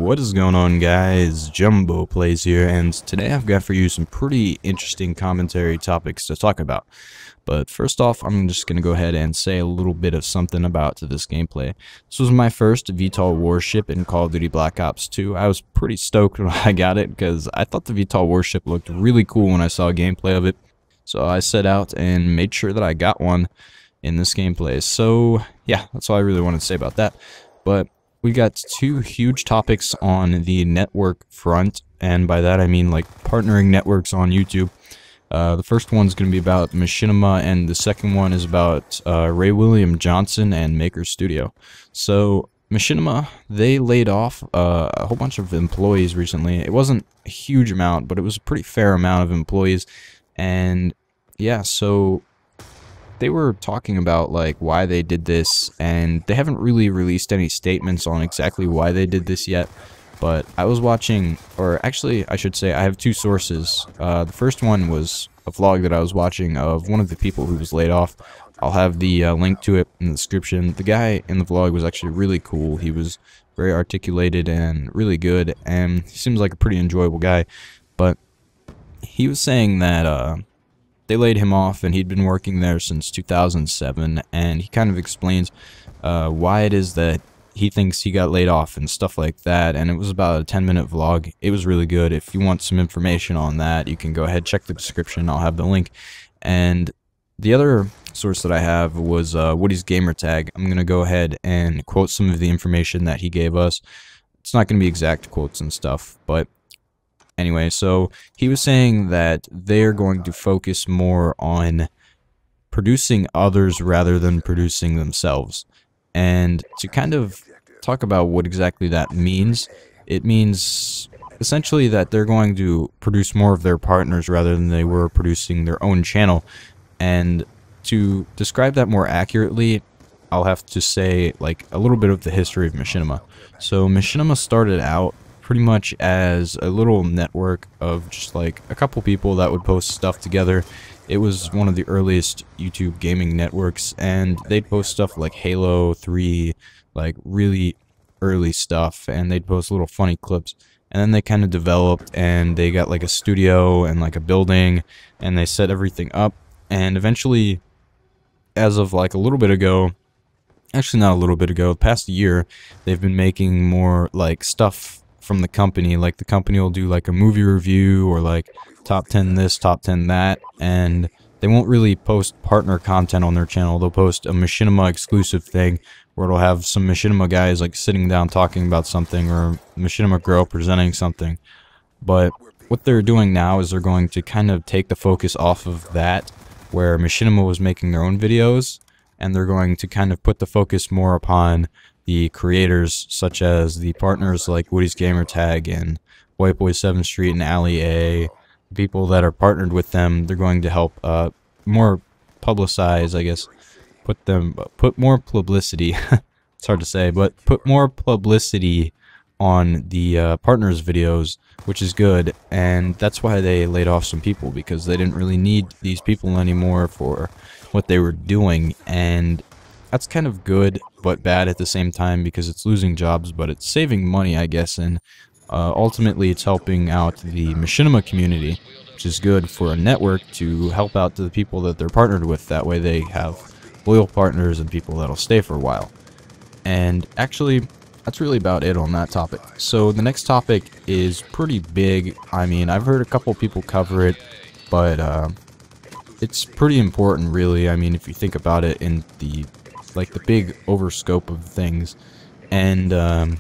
What is going on, guys? Jumbo Plays here, and today I've got for you some pretty interesting commentary topics to talk about. But first off, I'm just going to go ahead and say a little bit of something about this gameplay. This was my first VTOL warship in Call of Duty Black Ops 2. I was pretty stoked when I got it because I thought the VTOL warship looked really cool when I saw gameplay of it. So I set out and made sure that I got one in this gameplay. So yeah, that's all I really wanted to say about that. But we got two huge topics on the network front, and by that I mean like partnering networks on YouTube. The first one's going to be about Machinima, and the second one is about RayWilliamJohnson and Maker Studio. So Machinima, they laid off a whole bunch of employees recently. It wasn't a huge amount, but it was a pretty fair amount of employees. And yeah, so they were talking about like why they did this, and they haven't really released any statements on exactly why they did this yet. But I was watching, or actually I should say I have two sources. The first one was a vlog that I was watching of one of the people who was laid off. I'll have the link to it in the description. The guy in the vlog was actually really cool. He was very articulated and really good, and he seems like a pretty enjoyable guy. But he was saying that they laid him off, and he'd been working there since 2007, and he kind of explains why it is that he thinks he got laid off and stuff like that. And it was about a 10-minute vlog. It was really good. If you want some information on that, you can go ahead, check the description. I'll have the link. And the other source that I have was Woody's gamertag. I'm going to go ahead and quote some of the information that he gave us. It's not going to be exact quotes and stuff, but anyway, so he was saying that they're going to focus more on producing others rather than producing themselves. And to kind of talk about what exactly that means, it means essentially that they're going to produce more of their partners rather than they were producing their own channel. And to describe that more accurately, I'll have to say like a little bit of the history of Machinima. So Machinima started out pretty much as a little network of just like a couple people that would post stuff together. It was one of the earliest YouTube gaming networks, and they'd post stuff like Halo 3, like really early stuff, and they'd post little funny clips. And then they kind of developed, and they got like a studio and like a building, and they set everything up. And eventually, as of like a little bit ago, actually not a little bit ago, the past year, they've been making more like stuff from the company. Like the company will do like a movie review or like top 10 this, top 10 that, and they won't really post partner content on their channel. They'll post a Machinima exclusive thing where it'll have some Machinima guys like sitting down talking about something, or Machinima girl presenting something. But what they're doing now is they're going to kind of take the focus off of that, where Machinima was making their own videos, and they're going to kind of put the focus more upon the creators, such as the partners like Woody's gamertag and White Boy 7th Street and Alley A. People that are partnered with them, they're going to help more publicize, I guess, put more publicity. It's hard to say, but put more publicity on the partners' videos, which is good. And that's why they laid off some people, because they didn't really need these people anymore for what they were doing. And that's kind of good but bad at the same time, because it's losing jobs, but it's saving money, I guess, and ultimately it's helping out the Machinima community, which is good for a network to help out to the people that they're partnered with. That way they have loyal partners and people that'll stay for a while. And actually, that's really about it on that topic. So the next topic is pretty big. I mean, I've heard a couple people cover it, but it's pretty important, really. I mean, if you think about it in the big overscope of things. And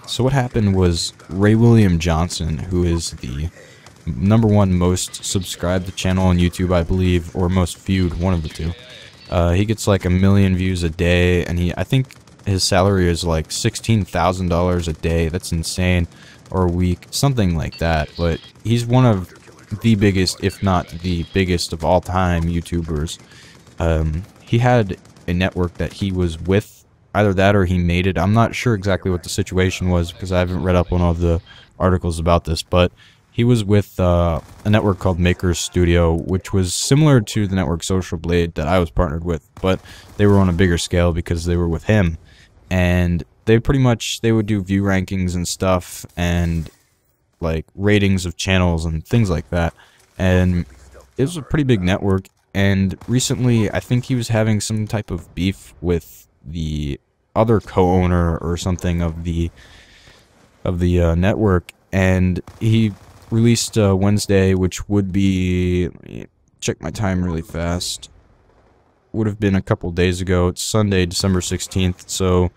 so what happened was RayWilliamJohnson, who is the #1 most subscribed channel on YouTube, I believe, or most viewed, one of the two. He gets like 1 million views a day, and I think his salary is like $16,000 a day. That's insane, or a week, something like that. But he's one of the biggest, if not the biggest of all time YouTubers. He had a network that he was with, either that or he made it. I'm not sure exactly what the situation was, because I haven't read up on all the articles about this, but he was with a network called Maker Studio, which was similar to the network Social Blade that I was partnered with, but they were on a bigger scale because they were with him. And they pretty much, they would do view rankings and stuff, and like ratings of channels and things like that. And it was a pretty big network. And recently, I think he was having some type of beef with the other co-owner or something of the network, and he released Wednesday, which would be, let me check my time really fast, would have been a couple days ago. It's Sunday, December 16th, so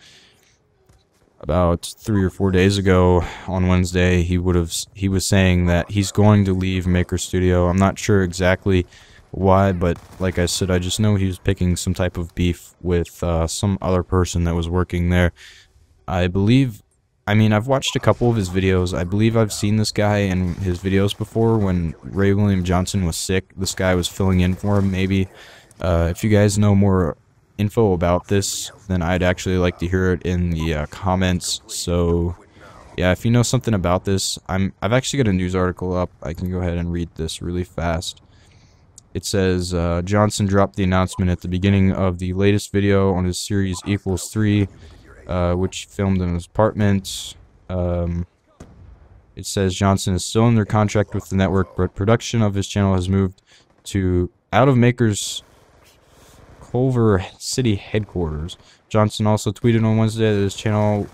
about 3 or 4 days ago on Wednesday, he was saying that he's going to leave Maker Studio. I'm not sure exactly why, but like I said, I just know he was picking some type of beef with some other person that was working there. I mean, I've watched a couple of his videos. I believe I've seen this guy in his videos before when RayWilliamJohnson was sick. This guy was filling in for him, maybe. If you guys know more info about this, then I'd actually like to hear it in the comments. So, yeah, if you know something about this, I've actually got a news article up. I can go ahead and read this really fast. It says, Johnson dropped the announcement at the beginning of the latest video on his series Equals 3, which filmed in his apartment. It says Johnson is still under contract with the network, but production of his channel has moved out of Maker's Culver City headquarters. Johnson also tweeted on Wednesday that his channel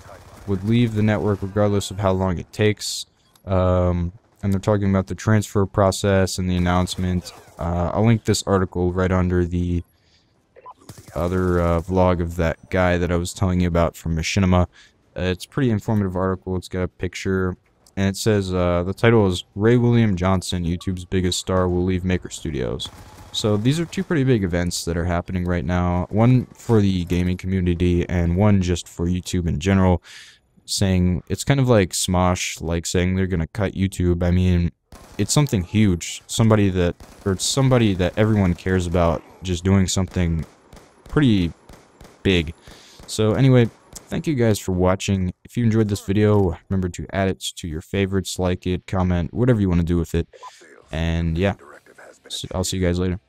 would leave the network regardless of how long it takes. And they're talking about the transfer process and the announcement. I'll link this article right under the other vlog of that guy that I was telling you about from Machinima. It's a pretty informative article. It's got a picture, and it says the title is RayWilliamJohnson, YouTube's biggest star, will leave Maker Studios. So these are two pretty big events that are happening right now. One for the gaming community, and one just for YouTube in general. Saying it's kind of like Smosh, like saying they're gonna cut YouTube. I mean, it's something huge. Somebody that everyone cares about just doing something pretty big. So anyway, thank you guys for watching. If you enjoyed this video, remember to add it to your favorites, like it, comment, whatever you want to do with it. And yeah, so I'll see you guys later.